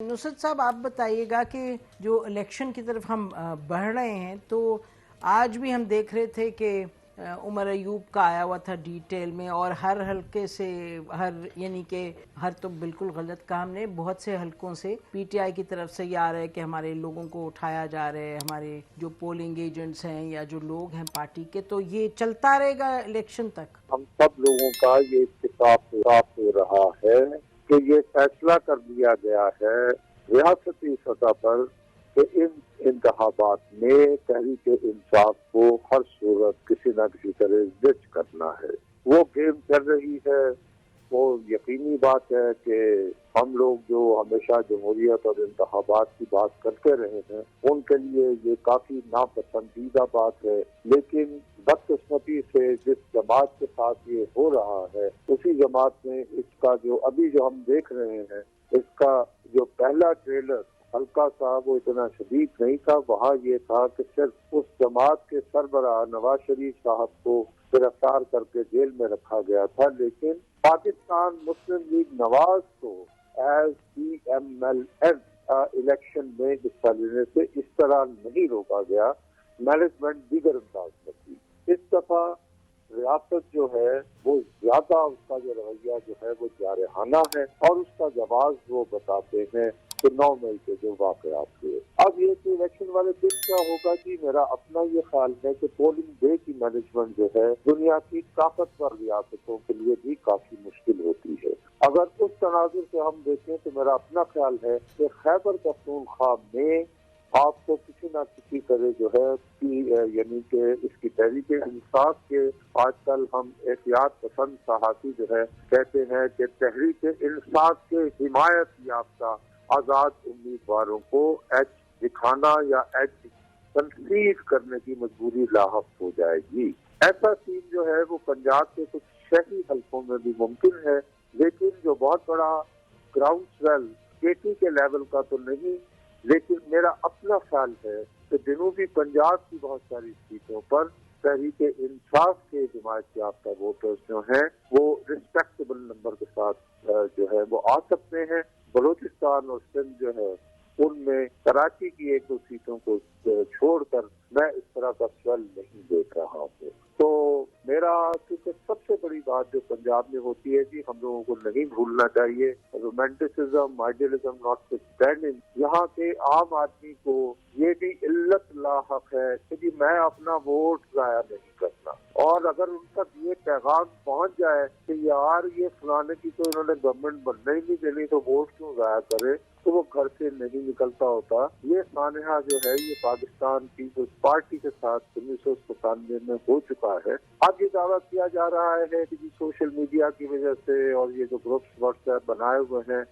नुसरत साहब, आप बताइएगा कि जो इलेक्शन की तरफ हम बढ़ रहे हैं, तो आज भी हम देख रहे थे कि उमर अयूब का आया हुआ था डिटेल में, और हर हल्के से यानी कि हर तो बिल्कुल गलत कहा हमने, बहुत से हल्कों से पीटीआई की तरफ से ये आ रहा है कि हमारे लोगों को उठाया जा रहा है, हमारे जो पोलिंग एजेंट्स हैं या जो लोग हैं पार्टी के, तो ये चलता रहेगा इलेक्शन तक। हम सब लोगों का ये इत्तेफाक हो रहा है कि ये फैसला कर दिया गया है रियासती सतह पर कि इन इंतखाबात में तहरीक इंसाफ को हर सूरत किसी न किसी तरह जिच करना है। वो गेम चल रही है। वो यकीनी बात है कि हम लोग जो हमेशा जमहूरियत और इंतखाबात की बात करते रहे हैं, उनके लिए ये काफी नापसंदीदा बात है। लेकिन बदकिस्मती से जिस जमात के साथ ये हो रहा है, उसी जमात में इसका जो हम देख रहे हैं, इसका जो पहला ट्रेलर हल्का सा वो इतना शदीद नहीं था। वहाँ ये था कि सिर्फ उस जमात के सरबराह नवाज शरीफ साहब को गिरफ्तार करके जेल में रखा गया था, लेकिन पाकिस्तान मुस्लिम लीग नवाज को एज PMLN इलेक्शन में हिस्सा लेने से इस तरह नहीं रोका गया। मैनेजमेंट दीगर अंदाज में थी। इस दफा रियासत जो है वो ज्यादा, उसका जो रवैया जो है वो जारहाना है, और उसका जवाब वो बताते हैं कि 9 मई के जो वाकयात हुए। अब ये कि इलेक्शन वाले दिन क्या होगा जी, मेरा अपना ये ख्याल है कि पोलिंग डे की मैनेजमेंट जो है दुनिया की ताकतवर रियासतों के लिए भी काफी मुश्किल होती है। अगर उस तनाजुर से हम देखें तो मेरा अपना ख्याल है कि खैबर पख्तूनख्वा में आपको किसी न किसी तरह जो है यानी कि इसकी तहरीक इंसाफ के, आजकल हम एहतियात पसंद सहाफ़ी जो है कहते हैं कि तहरीक इंसाफ के हिमायत याफ्ता आजाद उम्मीदवारों को एच दिखाना या एच कंसीड करने की मजबूरी लाहक हो जाएगी। ऐसा सीन जो है वो पंजाब के कुछ शहरी हल्कों में भी मुमकिन है, लेकिन जो बहुत बड़ा ग्राउंड स्वेल केटी के लेवल का तो नहीं। लेकिन मेरा अपना ख्याल है कि जनूबी पंजाब की बहुत सारी सीटों पर तहरीक इंसाफ के हिमायत याफ्ता वोटर्स जो हैं वो रिस्पेक्टेबल नंबर के साथ जो है वो आ सकते हैं। बलूचिस्तान और सिंध जो है उनमें कराची की 1-2 सीटों को छोड़कर मैं इस तरह का स्वेल नहीं देख रहा हूँ। तो मेरा क्योंकि सबसे बड़ी बात जो पंजाब में होती है जी, हम लोगों को नहीं भूलना चाहिए, रोमांटिसिज्म, आइडियलिज्म नॉटस्टैंडिंग, यहाँ के आम आदमी को ये भी इल्लत लाहक है कि जी मैं अपना वोट जाया नहीं करना। और अगर उनका ये पैगाम पहुंच जाए कि यार ये फलाने की तो इन्होंने गवर्नमेंट बनने ही नहीं देनी, तो वोट क्यों जाया करे, तो वो घर से नहीं निकलता होता। ये सानहा जो है ये पाकिस्तान पीपल्स पार्टी के साथ 1997 में हो चुका है। अब ये दावा किया जा रहा है कि जी सोशल मीडिया की वजह से और ये जो ग्रुप्स व्हाट्सएप बनाए हुए हैं,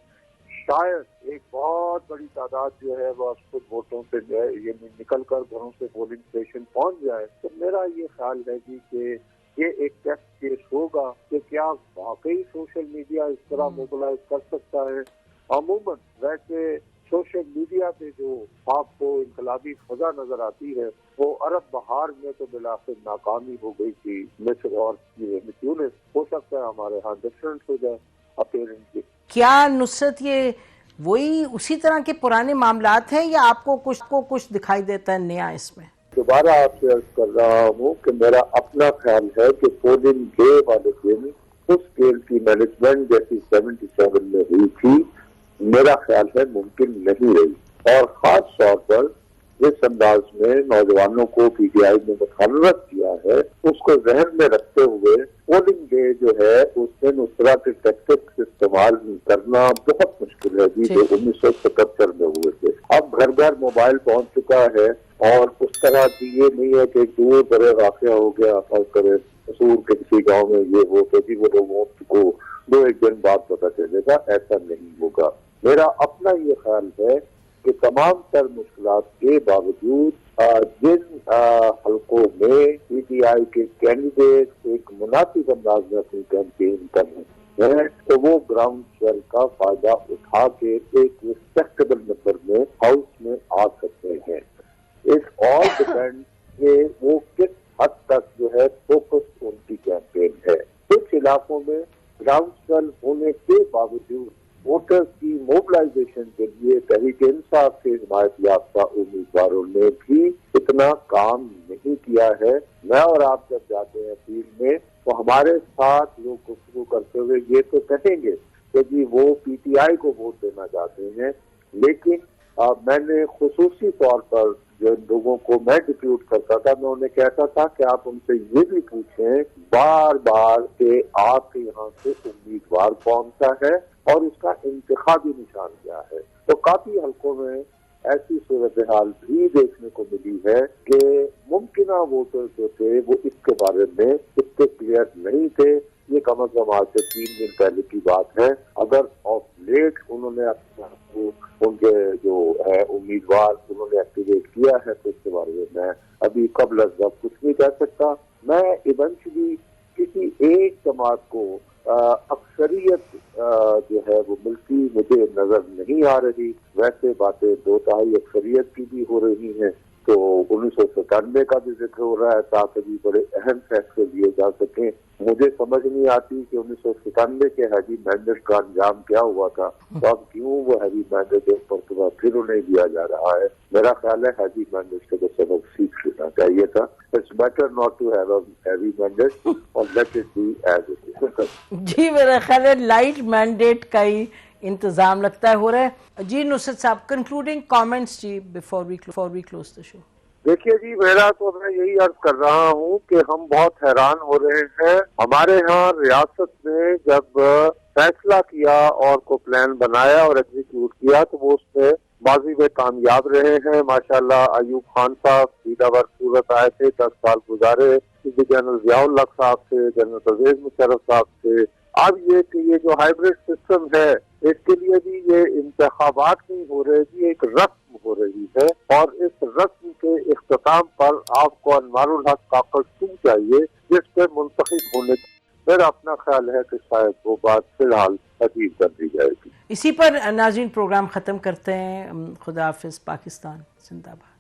शायद एक बहुत बड़ी तादाद जो है वो खुद वोटों से जो है ये निकल कर घरों से पोलिंग स्टेशन पहुंच जाए। तो मेरा ये ख्याल है जी कि ये एक टेस्ट केस होगा कि क्या वाकई सोशल मीडिया इस तरह मोबिलाइज कर सकता है। अमूमन वैसे सोशल मीडिया पे जो आपको इनकलाबी फजा नजर आती है वो अरब बहार में तो बिलाखिर नाकामी हो गई थी। मिस्र और ट्यूनिस, हो सकता है हमारे यहाँ डिफरेंट हो जाए अपेरेंटली। क्या नुसरत ये वही उसी तरह के पुराने मामलात हैं या आपको कुछ दिखाई देता है नया इसमें? दोबारा आपसे अर्ज कर रहा हूँ कि मेरा अपना ख्याल है कि पोलिंग डे वाले दिन उस स्केल की मैनेजमेंट जैसी 77 में हुई थी, मेरा ख्याल है मुमकिन नहीं रही। और खास तौर पर जिस अंदाज में नौजवानों को पीटीआई ने मुखालफत किया है, उसको जहन में रखते हुए पोलिंग डे जो है उस दिन उस तरह के टैक्टिक्स इस्तेमाल करना बहुत मुश्किल है जी, जो 1977 में हुए थे। अब घर घर मोबाइल पहुंच चुका है, और उस तरह की ये नहीं है कि दूर बड़े वाक़या हो गया करे कसूर के किसी गाँव में ये हो तो जी वो लोगों को 2-1 दिन बाद पता चलेगा, ऐसा नहीं होगा। मेरा अपना ये ख्याल है कि तमाम तर मुश्किलात के बावजूद जिन हल्कों में पीटीआई के कैंडिडेट एक मुनासिब अंदाज में अपनी कैंपेन कर रहे हैं, तो वो ग्राउंड स्वेल का फायदा उठा के एक रिस्पेक्टेबल नंबर में हाउस में आ सकते हैं। इट ऑल डिपेंड कि वो किस हद तक जो है फोकस उनकी कैंपेन है। कुछ इलाकों में ग्राउंड स्वेल होने के बावजूद वोटर्स की मोबिलाइजेशन के लिए तहरीक इंसाफ के हिमायत याफ्ता उम्मीदवारों ने भी इतना काम नहीं किया है। मैं और आप जब जाते हैं फील्ड में तो हमारे साथ लोग गुफ्तगू करते हुए ये तो कहेंगे कि जी वो पीटीआई को वोट देना चाहते हैं, लेकिन मैंने खुसूसी तौर पर जो लोगों को मैं डिप्यूट करता था, मैं उन्हें कहता था कि आप उनसे ये भी पूछें बार बार कि आपके यहाँ से उम्मीदवार कौन सा है और उसका इंतखाबी निशान क्या है। तो काफी हलकों में ऐसी सूरत हाल भी देखने को मिली है कि मुमकिना वोटर जो थे वो इसके बारे में इतने क्लियर नहीं थे। ये कम अज कम आज से 3 दिन पहले की बात है। अगर ऑफ लेट उन्होंने अपने उनके जो है उम्मीदवार उन्होंने एक्टिवेट किया है तो इसके बारे में मैं अभी कबल अज़ कुछ नहीं कह सकता। मैं इवेंचुअली किसी एक जमात को अक्सरियत जो है वो मिलती मुझे नजर नहीं आ रही। वैसे बातें 2/3 अक्सरियत की भी हो रही हैं। तो 1997 का भी जिक्र हो रहा है ताकि भी बड़े अहम फैसले लिए जा सकें। मुझे समझ नहीं आती कि 1997 के हैवी मैंडेट का अंजाम क्या हुआ था, तो अब क्यों वो हैवी मैंडेट पर फिर उन्हें दिया जा रहा है। मेरा ख्याल है हैवी मैंडेट से तो सबक सीख लेना चाहिए था। It's better not to have a heavy mandate और let it be as it is. जी मेरा ख्याल है लाइट मैंडेट का ही इंतजाम लगता है हो रहा है। जी नुसरत साहब, कंक्लूडिंग कमेंट्स जी before we close the show. देखिए जी, मेरा तो मैं यही अर्ज कर रहा हूँ कि हम बहुत हैरान हो रहे हैं। हमारे यहाँ रियासत ने जब फैसला किया और को प्लान बनाया और एग्जीक्यूट किया तो वो उसमें माजी में कामयाब रहे हैं। माशाल्लाह अयूब खान साहब सीधावर सूरत आए थे, 10 साल गुजारे, जनरल जियाउल हक साहब से, जनरल परवेज मुशर्रफ साहब से। अब ये जो हाइब्रिड सिस्टम है इसके लिए भी ये इंतखाबात नहीं हो रहे जी, एक रस्म हो रही है और इस रस्म के इख्तिताम पर आपको अनवारुल हक काकड़ 2 चाहिए जिस पर मुंतखब होने। मेरा अपना ख्याल है कि शायद वो बात फिलहाल अजीब कर दी जाएगी। इसी पर नाज़रीन प्रोग्राम ख़त्म करते हैं। खुदा हाफिज़। पाकिस्तान जिंदाबाद।